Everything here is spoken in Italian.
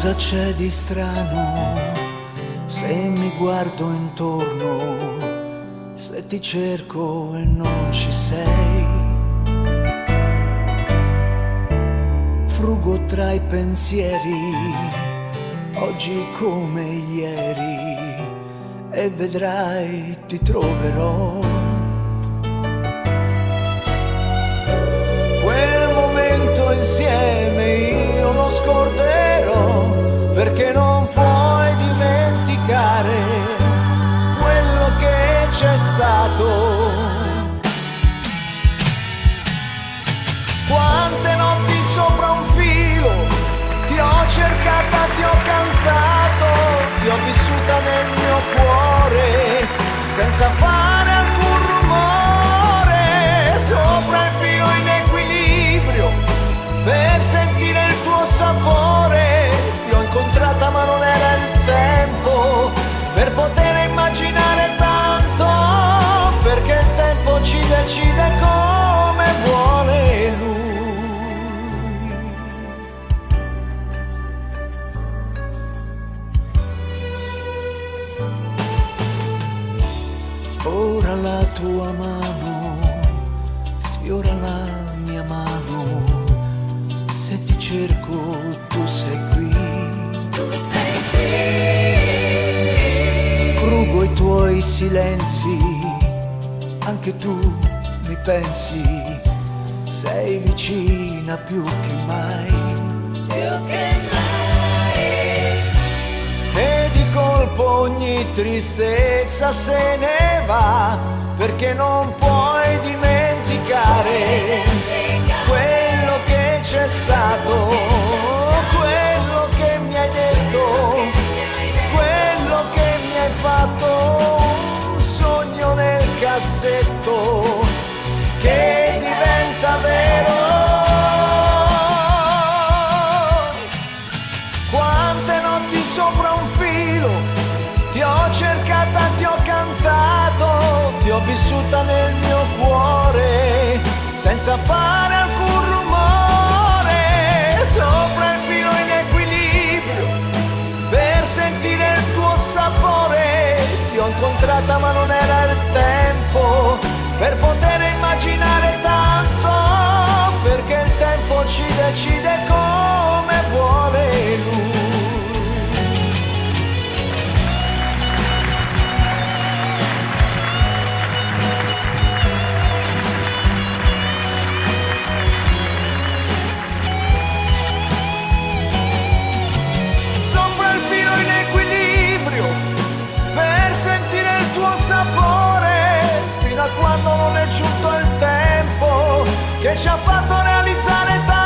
Cosa c'è di strano se mi guardo intorno, se ti cerco e non ci sei? Frugo tra i pensieri, oggi come ieri, e vedrai ti troverò. Quel momento insieme io lo scorderò, perché non puoi dimenticare quello che c'è stato. Quante notti sopra un filo ti ho cercata, ti ho cantato, ti ho vissuta nel mio cuore senza fare alcun rumore, sopra il filo in equilibrio per sentire il tuo sapore. Ti ho incontrata ma non era il tempo per poter immaginare tanto, perché il tempo ci decide come vuole lui. Ora la tua mano sfiora la mia mano, se ti cerco tu sei qui. Tu sei qui. Frugo i tuoi silenzi, anche tu mi pensi, sei vicina più che mai. Più che mai. E di colpo ogni tristezza se ne va, perché non puoi dimenticare quello che c'è stato, quello che mi hai detto, quello che mi hai fatto. Un sogno nel cassetto che diventa vero. Quante notti sopra un filo ti ho cercata, ti ho cantato, ti ho vissuta nel mio cuore senza fare alcun rumore, sopra il filo in equilibrio per sentire il tuo sapore. Ti ho incontrata ma non era il tempo per poter immaginare tanto, perché il tempo ci decide come vuole lui. Fino a quando non è giunto il tempo che ci ha fatto realizzare tanto.